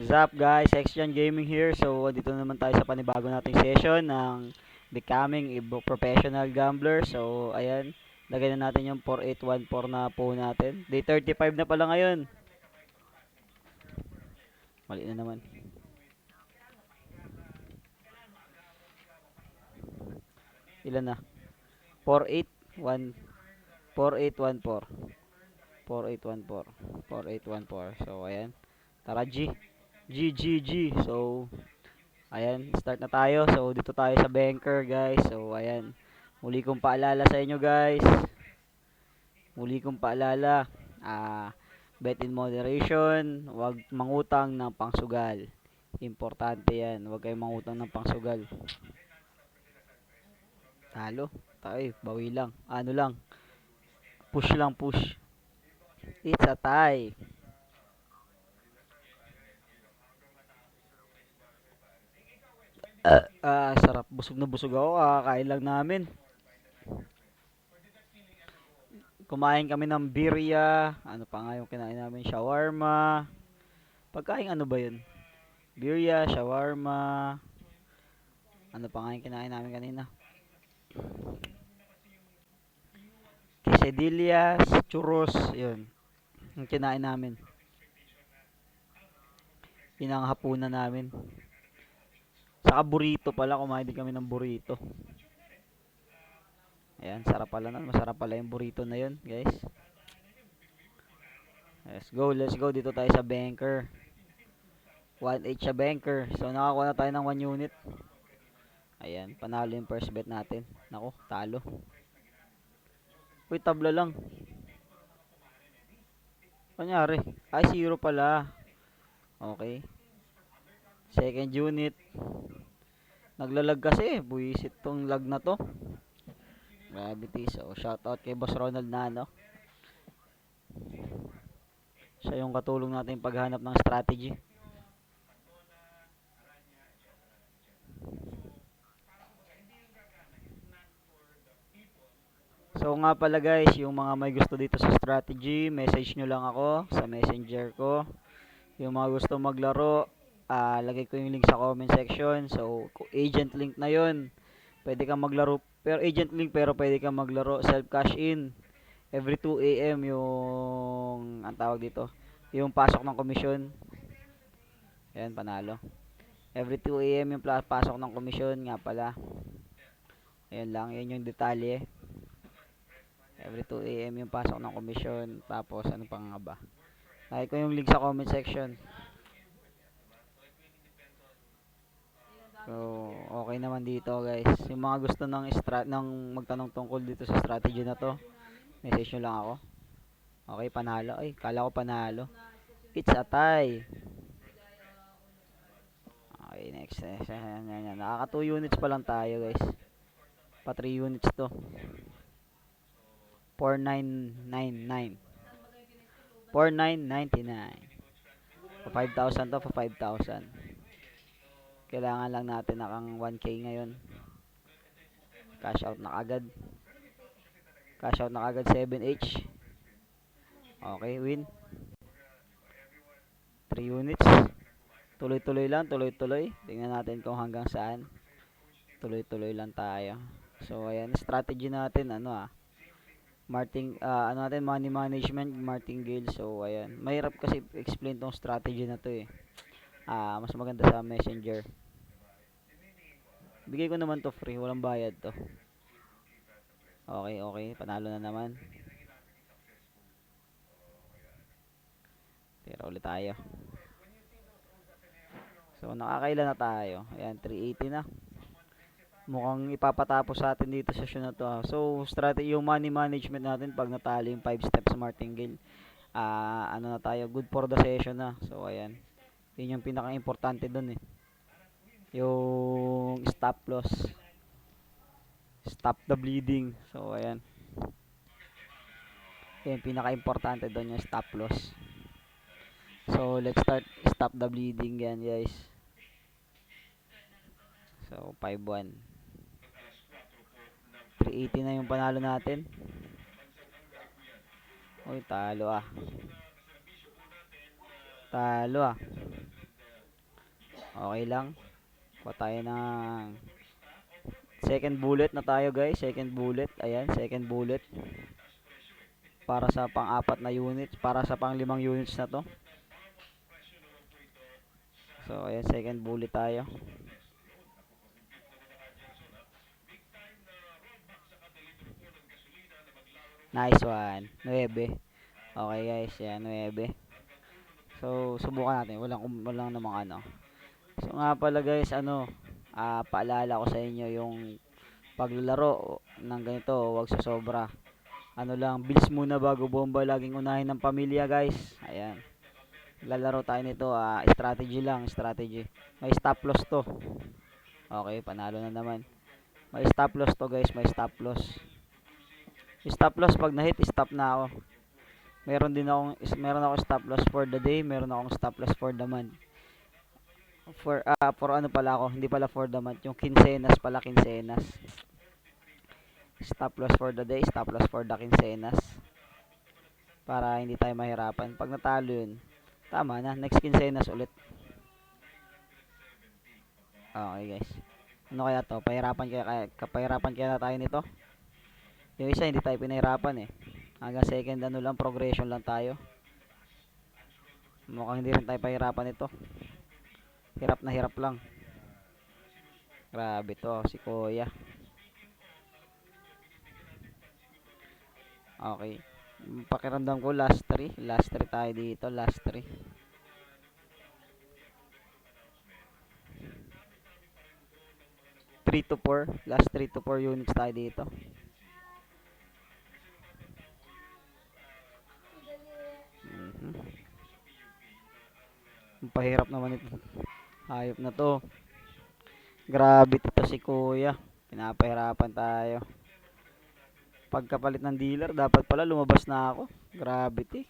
What's up guys, Xjan Gaming here. So, dito naman tayo sa panibago nating session ng Becoming a Professional Gambler. So, ayan, lagay na natin yung 4814 na po natin. Day 35 na pala ngayon. Mali na naman. Ilan na? 4814 4814 4814 4814. So, ayan. Tara G. G G G. So, ayan, start na tayo. So, dito tayo sa banker, guys. So, ayan. Muli kong paalala sa inyo, guys. Muli kong paalala. Ah, bet in moderation. Huwag mangutang ng pangsugal. Importante yan. Huwag kayong mangutang ng pangsugal. Talo. Tayo, bawi lang. Ano lang. Push lang, push. It's a tie. Sarap. Busog na busog ako. Kakain lang namin. Kumain kami ng birria. Ano pa nga yung kinain namin? Shawarma. Pagkain ano ba yun? Birria, shawarma. Ano pa nga yung kinain namin kanina? Quesadillas, churros. Yun. Yung kinain namin. Pinanghapunan namin. Saka burrito pala. Kumain din kami ng burrito. Ayan, sarap pala nun. Masarap pala yung burrito na yun, guys. Let's go, let's go. Dito tayo sa banker. 1-8 sa banker. So, nakakuha na tayo ng 1 unit. Ayan, panalo yung first bet natin. Nako, talo. Uy, tabla lang. Kanyari. Ay, 0 pala. Okay. Second unit. Naglalag kasi. Buisit tong lag na to. Gravity. So, shoutout kay Boss Ronald Nano. Siya yung katulong natin paghanap ng strategy. So nga pala guys, yung mga may gusto dito sa strategy, message nyo lang ako sa messenger ko. Yung mga gusto maglaro, lagay ko yung link sa comment section. So, agent link na yun. Pwede kang maglaro, pero agent link pero pwede kang maglaro self cash in. Every 2 AM yung, ang tawag dito, yung pasok ng komisyon. Ayan, panalo. Every 2 AM yung pasok ng komisyon nga pala. Ayan lang, yan yung detalye. Every 2 AM yung pasok ng komisyon. Tapos, ano pa nga ba? Lagay ko yung link sa comment section. So, okay naman dito guys. Yung mga gusto ng magtanong tungkol dito sa strategy na to, message nyo lang ako. Okay, panalo. Ay, kala ko panalo. It's a tie. Okay, next. Yan. Nakaka 2 units pa lang tayo guys. Pa 3 units to. 4999. 4999. Pa 5,000 to, pa 5,000. Kailangan lang natin nakang 1K ngayon. Cash out na agad. Cash out na agad 7H. Okay, win. 3 units. Tuloy-tuloy lang, tuloy-tuloy. Tingnan natin kung hanggang saan. Tuloy-tuloy lang tayo. So, ayan, strategy natin, ano natin, money management, martingale. So, ayan. Mahirap kasi explain tong strategy na to eh. Mas maganda sa messenger. Bigay ko naman to free, walang bayad to. Okay, panalo na naman. Tira ulit tayo. So, nakakailan na tayo. Ayan, 380 na. Mukhang ipapatapos sa atin dito sa session na to. So, strategy yung money management natin pag natalo yung 5 steps martingale. Ano na tayo, good for the session na. So, ayan. Yun yung pinaka-importante dun eh. Yung stop loss. Stop the bleeding. So, ayan. Yung pinaka-importante dun yung stop loss. So, let's start stop the bleeding yan guys. So, 5-1. 380 na yung panalo natin. Uy, talo ah. Talo ah. Okay lang. Kuha tayo ng second bullet na tayo guys. Second bullet. Ayan, second bullet. Para sa pang-apat na units. Para sa pang-limang units na to. So, ayan, second bullet tayo. Nice one. 9. Okay guys, yan, 9. So, subukan natin. Walang namang ano. So, nga pala guys, paalala ko sa inyo yung paglalaro ng ganito, huwag sa sobra. Ano lang, bills muna bago bomba. Laging unahin ng pamilya guys. Ayan. Lalaro tayo nito, strategy lang, strategy. May stop loss to. Okay, panalo na naman. May stop loss to guys, may stop loss. Stop loss pag na-hit, stop na ako. Meron akong stop loss for the day, meron akong stop loss for the month. For ano pala ako, hindi pala for the month, yung quincenas pala, quincenas. Stop loss for the day, stop loss for the quincenas. Para hindi tayo mahirapan. Pag natalo yun, tama na, next quincenas ulit. Okay guys. Ano kaya to? Pahirapan kaya na tayo nito? Yung isa hindi tayo pinahirapan eh. Hanggang second ano lang, progression lang tayo. Mukhang hindi rin tayo pahirapan ito. Hirap na hirap lang. Grabe to, si Kuya. Okay. Pakiramdam ko last 3. Last 3 tayo dito, last 3. Last 3 to 4 units tayo dito. Ang pahirap naman ito. Hayop na to. Grabe to si Kuya. Pinapahirapan tayo. Pagkapalit ng dealer, dapat pala lumabas na ako. Gravity.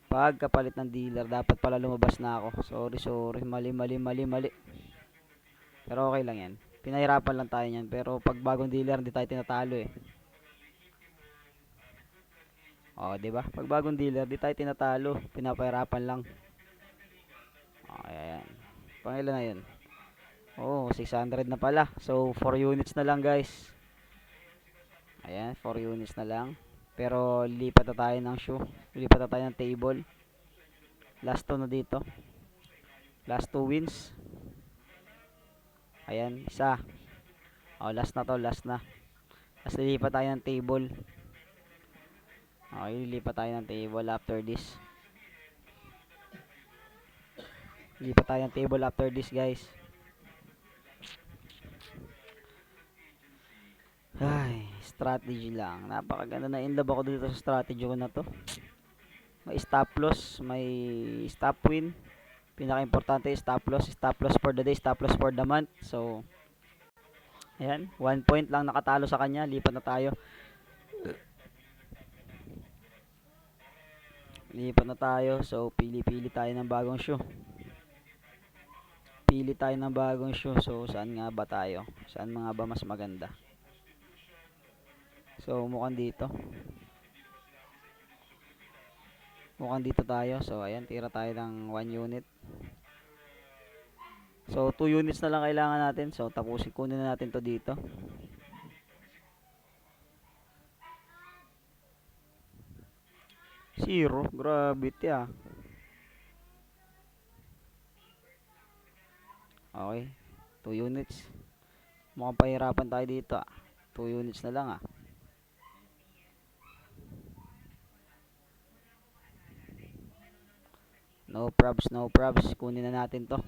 Pagkapalit ng dealer, dapat pala lumabas na ako. Sorry. Mali. Pero okay lang yan. Pinahirapan lang tayo yan. Pero pag bagong dealer, hindi tayo tinatalo eh. O, diba? Pag bagong dealer, di tayo tinatalo. Pinapahirapan lang. Okay, ayan. Pangilan na yun? Oh, 600 na pala. So, 4 units na lang guys. Ayan, 4 units na lang. Pero, lipat na tayo ng shoe. Lipat na tayo ng table. Last 2 na dito. Last 2 wins. Ayan, isa. Oh, last na to, last na. Tapos, lilipat tayo ng table. Okay, lilipat tayo ng table after this. Lilipat tayo ng table after this guys. Ay, strategy lang. Napakaganda na, in love ako dito sa strategy ko na to. May stop loss, may stop win. Pinaka-importante stop loss for the day, stop loss for the month. So, ayan, 1 point lang nakatalo sa kanya. Lipat na tayo. Lipat na tayo. So, pili tayo ng bagong shoe. Pili tayo ng bagong shoe. So, saan nga ba tayo? Saan mga ba mas maganda? So, mukhang dito. Mukhang dito tayo. So, ayan, tira tayo ng 1 unit. So, 2 units na lang kailangan natin. So, tapusin kunin na natin to dito. Zero. Gravity ah. Okay. 2 units. Mukhang pahirapan tayo dito ah. 2 units na lang ah. No probs. Kunin na natin to.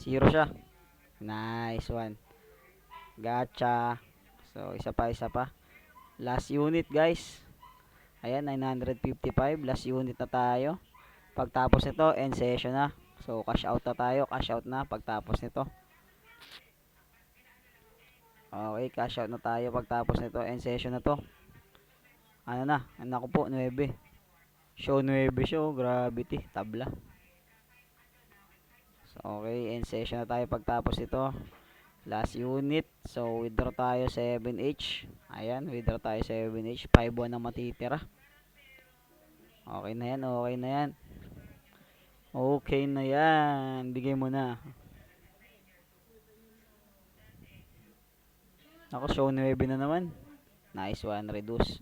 0 siya. Nice one. Gotcha. So, isa pa. Last unit guys. Ayan, 955. Last unit na tayo. Pagtapos nito, end session na. So, cash out na tayo. Cash out na pagtapos nito. Okay, cash out na tayo pagtapos nito. End session na to. Ano na? Naku po, 9. Show 9 show. Gravity. Tabla. So, okay, end session na tayo pagtapos ito. Last unit. So, withdraw tayo 7H. Ayan, withdraw tayo 7H. 5-1 na matitira. Okay na yan, okay na yan. Okay na yan. Bigay mo na. Ako, show 9 na naman. Nice one, reduce.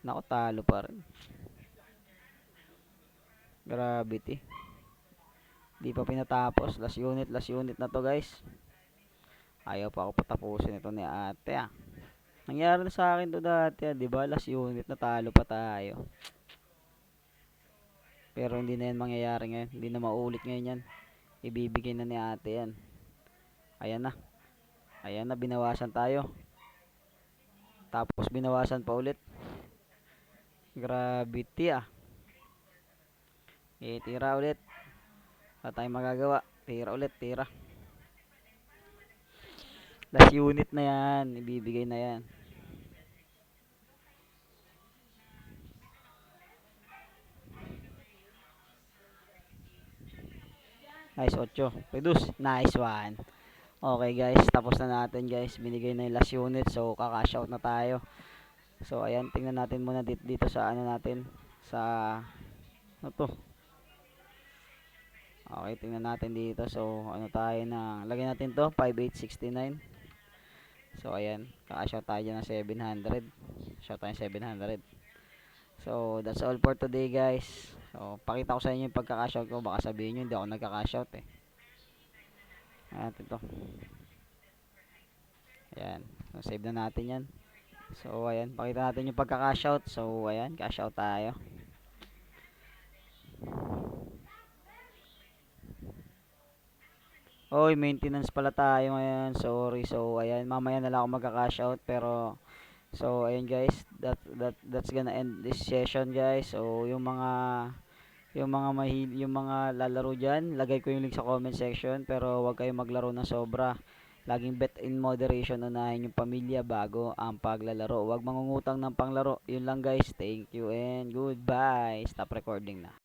Nako, talo pa rin. Gravity. Di pa pinatapos. Last unit na to guys. Ayaw pa ako patapusin ito ni ate ah. Nangyari na sa akin to dati ah, di ba? Last unit na talo pa tayo. Pero hindi na yan mangyayari ngayon. Hindi na maulit ngayon yan. Ibibigay na ni ate yan. Ayan na. Ayan na, binawasan tayo. Tapos binawasan pa ulit. Gravity ah. Tira ulit. Wala tayong magagawa. Tira ulit, tira. Last unit na yan. Ibibigay na yan. Nice, 8. Reduce. Nice one. Okay guys, tapos na natin guys. Binigay na yung last unit. So, kakash out na tayo. So, ayan. Tingnan natin muna dito sa ano natin. Sa, ano to? Okay, tingnan natin dito. So, ano tayo na. Lagyan natin to. 5869. So, ayan. Kakash out tayo dyan ng 700. Shout tayo 700. So, that's all for today guys. So, pakita ko sa inyo yung pagka-cash out ko. Baka sabihin nyo, hindi ako nagka-cash out eh. Ayan, ito. Ayan. So, save na natin yan. So, ayan. Pakita natin yung pagka-cash out. So, ayan. Cash out tayo. Oy, maintenance pala tayo ngayon. Sorry. So, ayan. Mamaya na lang ako magka-cash out. Pero, so, ayan guys. That's gonna end this session guys. So, yung mga lalaro diyan, lagay ko yung link sa comment section pero huwag kayong maglaro ng sobra. Laging bet in moderation, unahin yung pamilya bago ang paglalaro. Huwag mangungutang ng panglaro. Yun lang guys. Thank you and goodbye. Stop recording na.